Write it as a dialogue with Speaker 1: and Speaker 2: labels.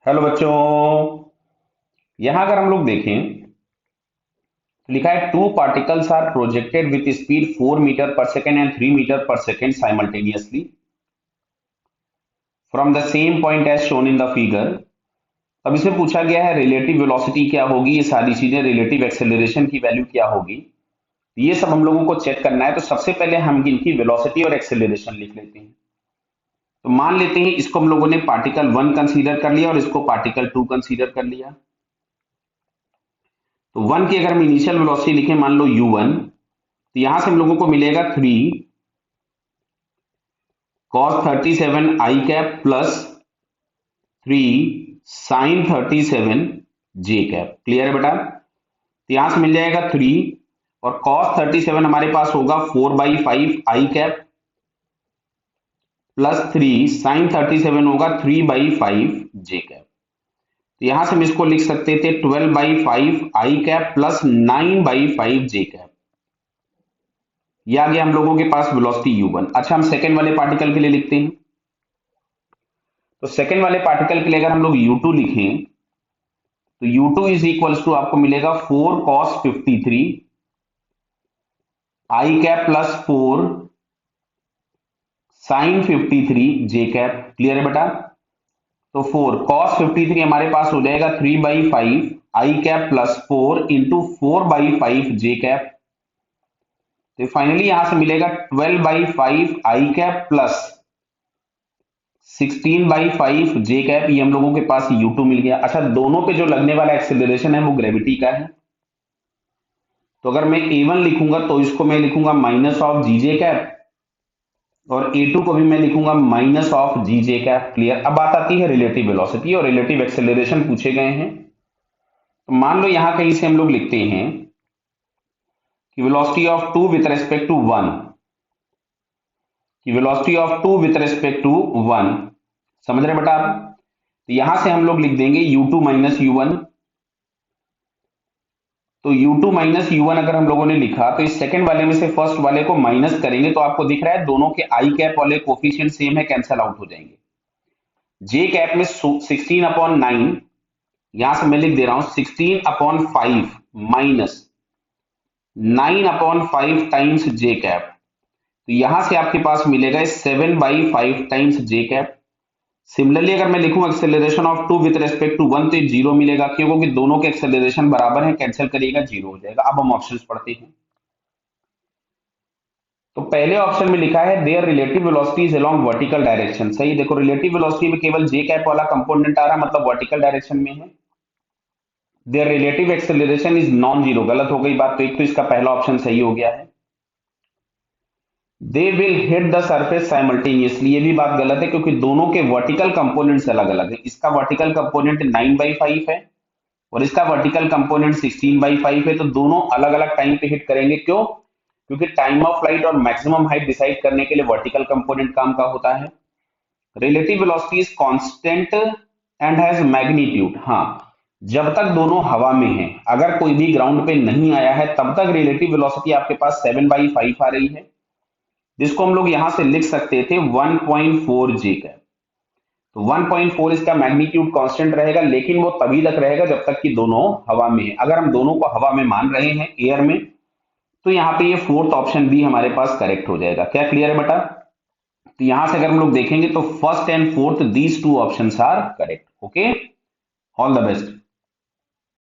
Speaker 1: Hello बच्चों। यहां अगर हम लोग देखें तो लिखा है two particles are projected with speed 4 meter per second and 3 meter per second simultaneously from the same point as shown in the figure. अब इसमें पूछा गया है रिलेटिव वेलोसिटी क्या होगी, ये सारी चीजें, रिलेटिव एक्सेलरेशन की वैल्यू क्या होगी, ये सब हम लोगों को चेक करना है। तो सबसे पहले हम इनकी वेलोसिटी और एक्सेलरेशन लिख लेते हैं। तो मान लेते हैं इसको हम लोगों ने पार्टिकल 1 कंसीडर कर लिया और इसको पार्टिकल 2 कंसीडर कर लिया। तो 1 की अगर हम इनिशियल वेलोसिटी लिखें, मान लो u1, तो यहां से हम लोगों को मिलेगा 3 cos 37 i cap plus 3 sin 37 j cap. Clear है बेटा? तो यहां से मिल जाएगा 3 और cos 37 हमारे पास होगा 4/5 i कैप प्लस 3 sin 37 होगा 3/5 j कैप। तो यहां से हम इसको लिख सकते थे 12/5 i cap plus 9/5 j cap. ये आ गया हम लोगों के पास वेलोसिटी u1। अच्छा, हम सेकेंड वाले पार्टिकल के लिए लिखते हैं। तो सेकेंड वाले पार्टिकल के लिए अगर हम लोग u2 लिखें तो u2 इज इक्वल्स टू आपको मिलेगा 4 cos 53 i cap plus 4 sin 53 j cap. Clear है बेटा? तो 4 cos 53 हमारे पास हो जाएगा 3/5 i cap plus 4 into 4/5 j cap. तो फाइनली यहां से मिलेगा 12/5 i cap plus 16/5 j cap. ये हम लोगों के पास u2 मिल गया। अच्छा, दोनों पे जो लगने वाला एक्सेलरेशन है वो ग्रेविटी का है। तो अगर मैं a1 लिखूंगा तो इसको मैं लिखूंगा minus of G J cap और a2 को भी मैं लिखूंगा minus of G J cap. Clear? अब बात आती है रिलेटिव वेलोसिटी और रिलेटिव एक्सेलरेशन पूछे गए हैं। तो मान लो यहां कहीं से हम लोग लिखते हैं कि velocity of 2 with respect to 1, कि velocity of 2 with respect to 1। समझ रहे बेटा आप? तो यहां से हम लोग लिख देंगे u2 माइनस u1। तो u2 माइनस u1 अगर हम लोगों ने लिखा तो इस सेकंड वाले में से फर्स्ट वाले को माइनस करेंगे तो आपको दिख रहा है दोनों के आई कैप वाले कोफिशिएंट सेम है, कैंसल आउट हो जाएंगे। जे कैप में 16/9, यहां से मैं लिख दे रहा हूं 16/5 माइनस 9/5 टाइम्स जे कैप। तो यहां से आपके पास मिलेगा 7/5 टाइम्स जे कैप। सिमिलरली अगर मैं लिखूं acceleration of 2 with respect to 1 तो 0 मिलेगा, क्योंकि दोनों के एक्सेलरेशन बराबर है, कैंसिल करिएगा 0 हो जाएगा। अब हम ऑप्शंस पढ़ते हैं। तो पहले ऑप्शन में लिखा है there relative velocity is along vertical direction. सही, देखो रिलेटिव वेलोसिटी में केवल जे कैप वाला कंपोनेंट आ रहा, मतलब वर्टिकल डायरेक्शन में है। There relative acceleration is non zero, गलत हो गई बात। तो एक तो इसका पहला ऑप्शन सही हो गया है। They will hit the surface simultaneously, ये भी बात गलत है, क्योंकि दोनों के वर्टिकल कंपोनेंट्स अलग अलग है। इसका वर्टिकल कंपोनेंट 9/5 है और इसका वर्टिकल कंपोनेंट 16/5 है। तो दोनों अलग अलग टाइम पे हिट करेंगे। क्यों? क्योंकि टाइम ऑफ फ्लाइट और मैक्सिमम हाइट डिसाइड करने के लिए वर्टिकल कंपोनेंट काम का होता है। Relative velocity is constant and has magnitude. हाँ, जब तक दोनों हवा में हैं, अगर कोई भी ग्राउंड पे नहीं आया है तब तक रिलेटिव वेलोसिटी आपके पास 7/5 आ रही है, जिसको हम लोग यहां से लिख सकते थे 1.4 जे कैप। तो 1.4 इसका मैग्नीट्यूड कांस्टेंट रहेगा, लेकिन वो तभी तक रहेगा जब तक कि दोनों हवा में है। अगर हम दोनों को हवा में मान रहे हैं, एयर में, तो यहाँ पे ये फोर्थ ऑप्शन भी हमारे पास करेक्ट हो जाएगा। क्या क्लियर है बेटा? तो यहां से अगर हम लोग देखेंगे तो first and fourth these two options are correct. Okay, all the best.